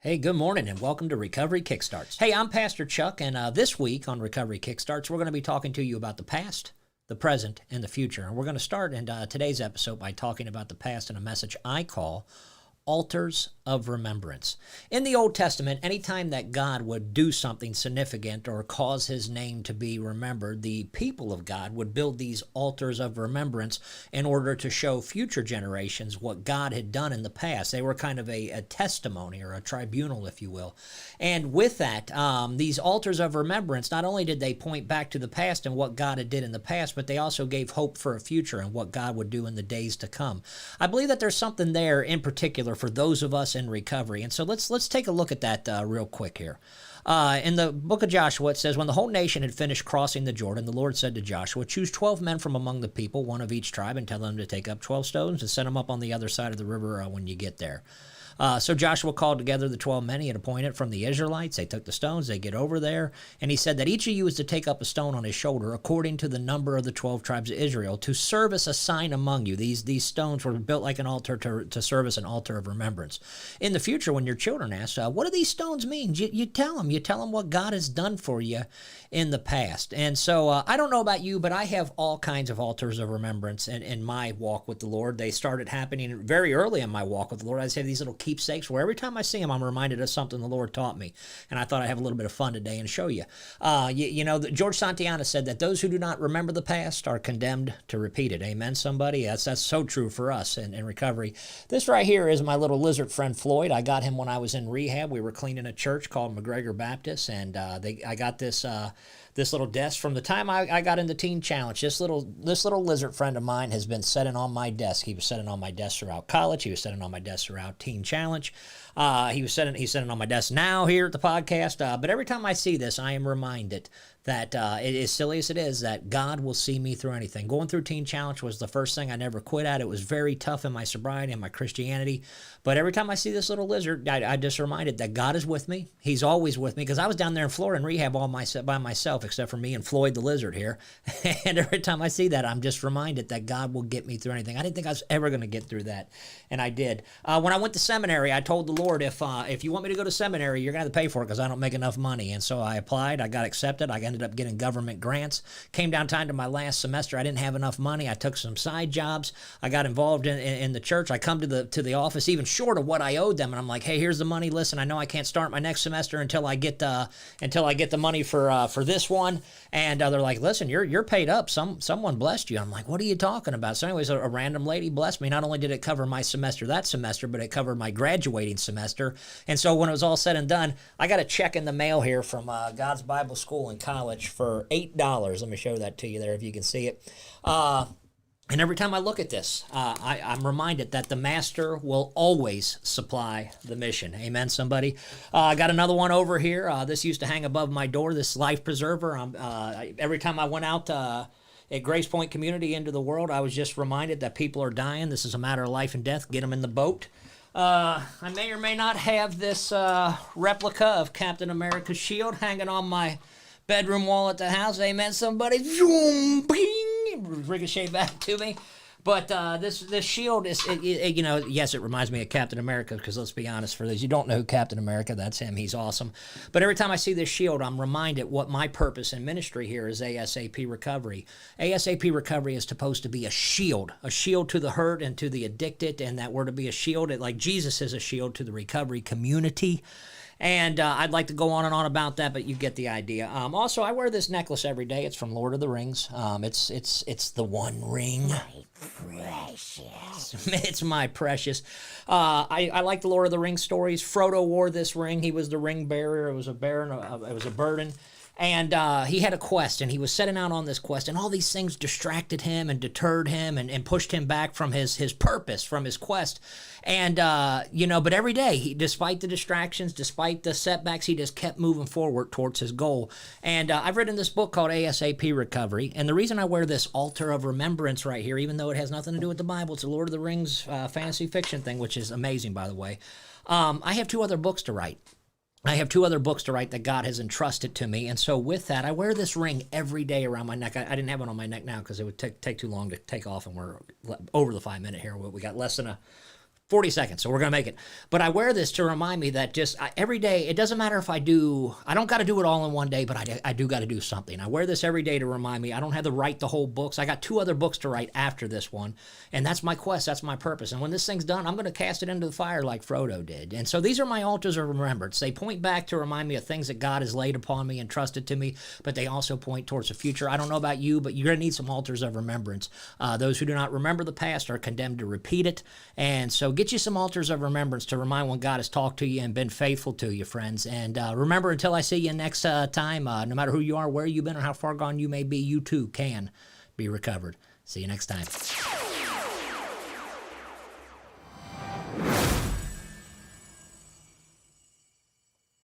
Hey, good morning and welcome to Recovery KickStarts. Hey, I'm Pastor Chuck, and this week on Recovery KickStarts, we're going to be talking to you about the past, the present, and the future. And we're going to start in today's episode by talking about the past in a message I call Altars of Remembrance. In the Old Testament, anytime that God would do something significant or cause his name to be remembered, the people of God would build these altars of remembrance in order to show future generations what God had done in the past. They were kind of a testimony or a tribunal, if you will. And with that, these altars of remembrance, not only did they point back to the past and what God had did in the past, but they also gave hope for a future and what God would do in the days to come. I believe that there's something there in particular for those of us in recovery. And so let's take a look at that real quick here. In the book of Joshua, it says, when the whole nation had finished crossing the Jordan, the Lord said to Joshua, choose 12 men from among the people, one of each tribe, and tell them to take up 12 stones and set them up on the other side of the river when you get there. So Joshua called together the 12 men he had appointed from the Israelites. They took the stones, they get over there, and he said that each of you is to take up a stone on his shoulder according to the number of the 12 tribes of Israel to serve as a sign among you. These stones were built like an altar to serve as an altar of remembrance. In the future, when your children ask, what do these stones mean? You tell them. You tell them what God has done for you in the past. And so I don't know about you, but I have all kinds of altars of remembrance in my walk with the Lord. They started happening very early in my walk with the Lord. I just have these little keepsakes where every time I see them, I'm reminded of something the Lord taught me. And I thought I'd have a little bit of fun today and show you. George Santayana said that those who do not remember the past are condemned to repeat it. Amen, somebody? That's so true for us in recovery. This right here is my little lizard friend, Floyd. I got him when I was in rehab. We were cleaning a church called McGregor Baptist, and I got this little desk from the time I got into Teen Challenge. This little lizard friend of mine has been sitting on my desk. He was sitting on my desk throughout college. He was sitting on my desk throughout Teen Challenge. He's sitting on my desk now here at the podcast. But every time I see this, I am reminded that as silly as it is, that God will see me through anything. Going through Teen Challenge was the first thing I never quit at. It was very tough in my sobriety and my Christianity. But every time I see this little lizard, I just reminded that God is with me. He's always with me, because I was down there in Florida in rehab by myself, except for me and Floyd the lizard here. And every time I see that, I'm just reminded that God will get me through anything. I didn't think I was ever going to get through that, and I did. When I went to seminary, I told the Lord, if you want me to go to seminary, you're going to have to pay for it because I don't make enough money. And so I applied. I got accepted. I ended up getting government grants. Came down time to my last semester. I didn't have enough money. I took some side jobs. I got involved in the church. I come to the office even short of what I owed them, and I'm like, hey, here's the money. Listen, I know I can't start my next semester until I get the money for this one. And they're like, listen, you're paid up. Someone blessed you. I'm like, what are you talking about? So anyways, a random lady blessed me. Not only did it cover my semester that semester, but it covered my graduating semester. And so when it was all said and done, I got a check in the mail here from God's Bible School in college for $8. Let me show that to you there if you can see it. And every time I look at this, I'm reminded that the Master will always supply the mission. Amen, somebody? I got another one over here. This used to hang above my door, this life preserver. Every time I went out at Grace Point Community into the world, I was just reminded that people are dying. This is a matter of life and death. Get them in the boat. I may or may not have this replica of Captain America's shield hanging on my bedroom wall at the house. Amen, somebody? Zoom, bing, ricochet back to me. But this shield is, yes, it reminds me of Captain America, because let's be honest, for those you don't know who Captain America, that's him. He's awesome. But every time I see this shield, I'm reminded what my purpose in ministry here is ASAP Recovery. ASAP Recovery is supposed to be a shield to the hurt and to the addicted, and that we're to be a shield, like Jesus is a shield to the recovery community. And I'd like to go on and on about that, but you get the idea. Also, I wear this necklace every day. It's from Lord of the Rings. It's the One Ring. My precious. It's my precious. I like the Lord of the Rings stories. Frodo wore this ring. He was the ring bearer. It was a burden. And he had a quest, and he was setting out on this quest, and all these things distracted him and deterred him and pushed him back from his purpose, from his quest. And, but every day, despite the distractions, despite the setbacks, he just kept moving forward towards his goal. And I've written this book called ASAP Recovery, and the reason I wear this altar of remembrance right here, even though it has nothing to do with the Bible, it's a Lord of the Rings fantasy fiction thing, which is amazing, by the way. I have two other books to write. That God has entrusted to me. And so with that, I wear this ring every day around my neck. I didn't have one on my neck now because it would take too long to take off, and we're over the 5 minute here. We got less than 40 seconds, so we're going to make it. But I wear this to remind me that just every day, it doesn't matter if I don't got to do it all in one day, but I do got to do something. I wear this every day to remind me I don't have to write the whole books. I got 2 other books to write after this one, and that's my quest, that's my purpose. And when this thing's done, I'm going to cast it into the fire like Frodo did. And so these are my altars of remembrance. They point back to remind me of things that God has laid upon me and trusted to me, but they also point towards the future. I don't know about you, but you're going to need some altars of remembrance. Those who do not remember the past are condemned to repeat it, and so get you some altars of remembrance to remind when God has talked to you and been faithful to you, friends. And remember, until I see you next time, no matter who you are, where you've been, or how far gone you may be, you too can be recovered. See you next time.